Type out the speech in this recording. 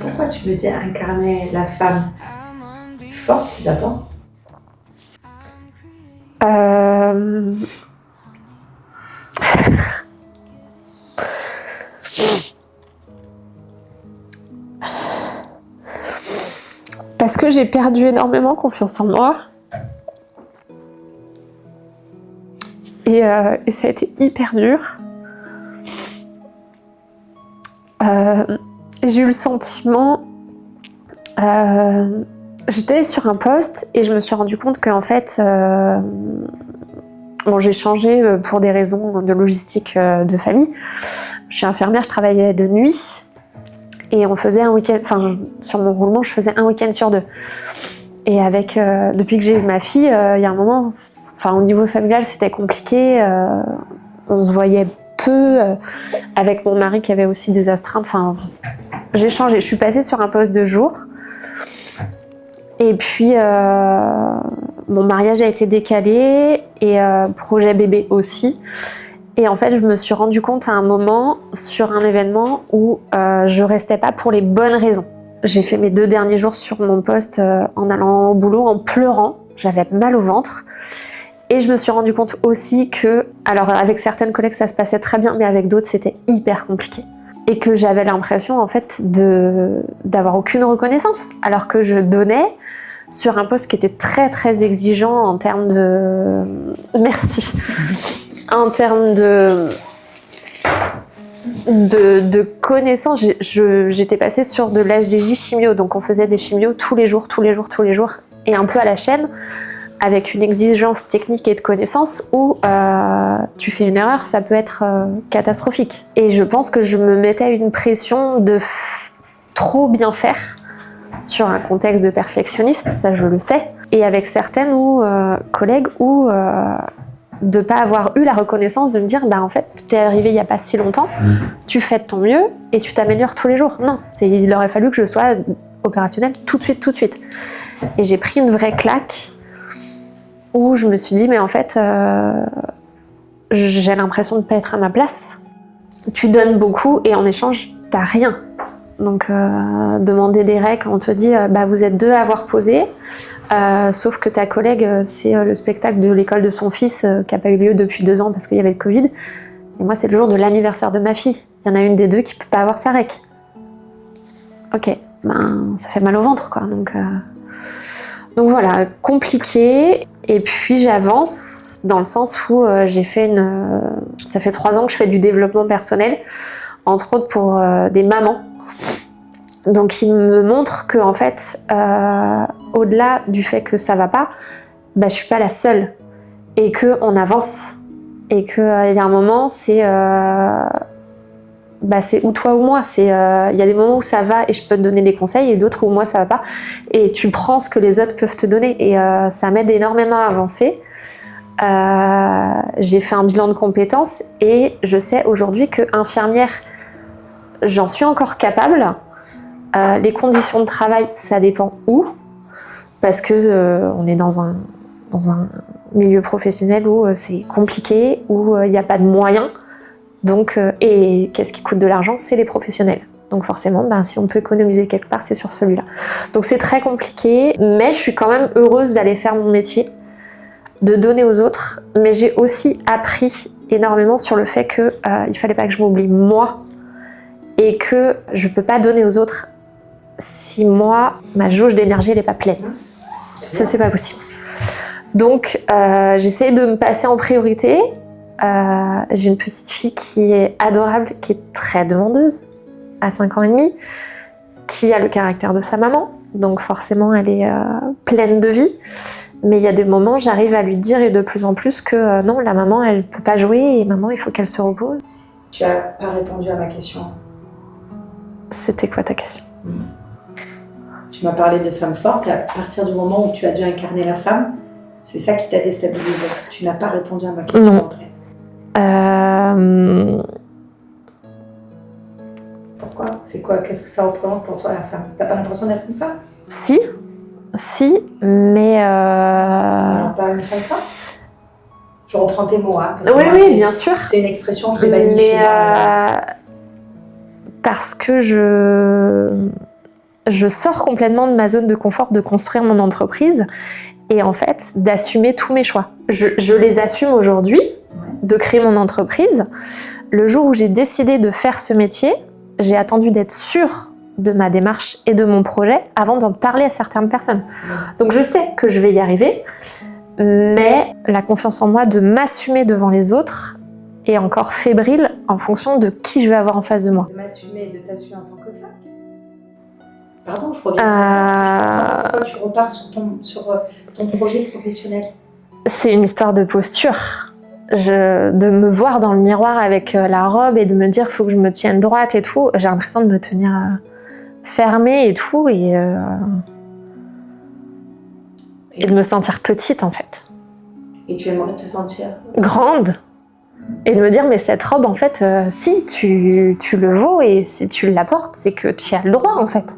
Pourquoi tu veux dire incarner la femme forte d'abord? Parce que j'ai perdu énormément confiance en moi. Et ça a été hyper dur. J'ai eu le sentiment... j'étais sur un poste et je me suis rendu compte qu'en fait... Bon, j'ai changé pour des raisons de logistique de famille. Je suis infirmière, je travaillais de nuit. Et on faisait un week-end... Enfin, sur mon roulement, je faisais un week-end sur 2. Et avec... depuis que j'ai eu ma fille, il y a un moment... Enfin, au niveau familial, c'était compliqué. On se voyait peu. Avec mon mari qui avait aussi des astreintes. Enfin, j'ai changé. Je suis passée sur un poste de jour. Et puis, mon mariage a été décalé. Et projet bébé aussi. Et en fait, je me suis rendu compte à un moment, sur un événement, où je restais pas pour les bonnes raisons. J'ai fait mes 2 derniers jours sur mon poste en allant au boulot, en pleurant. J'avais mal au ventre. Et je me suis rendu compte aussi que, alors avec certaines collègues ça se passait très bien, mais avec d'autres c'était hyper compliqué. Et que j'avais l'impression en fait d'avoir aucune reconnaissance, alors que je donnais sur un poste qui était très très exigeant en termes de... Merci. En termes de connaissances, j'étais passée sur de l'HDJ chimio, donc on faisait des chimios tous les jours, et un peu à la chaîne, avec une exigence technique et de connaissances où tu fais une erreur, ça peut être catastrophique. Et je pense que je me mettais une pression de trop bien faire sur un contexte de perfectionniste, ça je le sais, et avec certaines collègues où de pas avoir eu la reconnaissance de me dire bah en fait t'es arrivé il y a pas si longtemps, tu fais de ton mieux et tu t'améliores tous les jours. Non, il aurait fallu que je sois opérationnelle tout de suite. Et j'ai pris une vraie claque où je me suis dit mais en fait j'ai l'impression de pas être à ma place. Tu donnes beaucoup et en échange t'as rien. Donc demander des règles quand on te dit bah vous êtes 2 à avoir posé, sauf que ta collègue c'est le spectacle de l'école de son fils qui a pas eu lieu depuis 2 ans parce qu'il y avait le Covid. Et moi c'est le jour de l'anniversaire de ma fille. Il y en a une des 2 qui peut pas avoir sa règle. Ok, ben ça fait mal au ventre quoi. Donc voilà, compliqué. Et puis j'avance dans le sens où j'ai fait ça fait 3 ans que je fais du développement personnel, entre autres pour des mamans. Donc il me montre que en fait, au-delà du fait que ça va pas, bah je suis pas la seule et que on avance et que il y a un moment c'est ou toi ou moi. Il y a des moments où ça va et je peux te donner des conseils et d'autres où moi ça va pas et tu prends ce que les autres peuvent te donner et ça m'aide énormément à avancer. J'ai fait un bilan de compétences et je sais aujourd'hui que infirmière, j'en suis encore capable. Les conditions de travail, ça dépend où, parce que on est dans un milieu professionnel où c'est compliqué, où il n'y a pas de moyens. Donc, et qu'est-ce qui coûte de l'argent? C'est les professionnels. Donc forcément, si on peut économiser quelque part, c'est sur celui-là. Donc c'est très compliqué, mais je suis quand même heureuse d'aller faire mon métier, de donner aux autres. Mais j'ai aussi appris énormément sur le fait que il fallait pas que je m'oublie moi et que je peux pas donner aux autres si moi, ma jauge d'énergie, elle est pas pleine. Ça, c'est pas possible. Donc, j'essaie de me passer en priorité. J'ai une petite fille qui est adorable, qui est très demandeuse, à 5 ans et demi, qui a le caractère de sa maman. Donc, forcément, elle est pleine de vie. Mais il y a des moments, j'arrive à lui dire, et de plus en plus, que non, la maman, elle peut pas jouer, et maintenant, il faut qu'elle se repose. Tu as pas répondu à ma question. C'était quoi ta question? Tu m'as parlé de femme forte, et à partir du moment où tu as dû incarner la femme, c'est ça qui t'a déstabilisé. Tu n'as pas répondu à ma question. Non. Pourquoi? C'est quoi? Qu'est-ce que ça représente pour toi la femme? T'as pas l'impression d'être une femme? Si, mais... Alors t'as une femme forte? Je reprends tes mots, hein, parce que Oui, moi, oui, bien sûr. c'est une expression qui est bannie Mais chez moi. parce que je sors complètement de ma zone de confort de construire mon entreprise et en fait d'assumer tous mes choix. Je les assume aujourd'hui, de créer mon entreprise. Le jour où j'ai décidé de faire ce métier, j'ai attendu d'être sûre de ma démarche et de mon projet avant d'en parler à certaines personnes. Donc je sais que je vais y arriver, mais la confiance en moi de m'assumer devant les autres est encore fébrile en fonction de qui je vais avoir en face de moi. De m'assumer et de t'assumer en tant que femme. Pardon, je reviens sur ça. Pourquoi tu repars sur ton projet professionnel? C'est une histoire de posture. De me voir dans le miroir avec la robe et de me dire faut que je me tienne droite et tout, j'ai l'impression de me tenir fermée et tout et de me sentir petite en fait. Et tu aimerais te sentir grande et de me dire mais cette robe en fait si tu le vaux et si tu la portes c'est que tu as le droit en fait.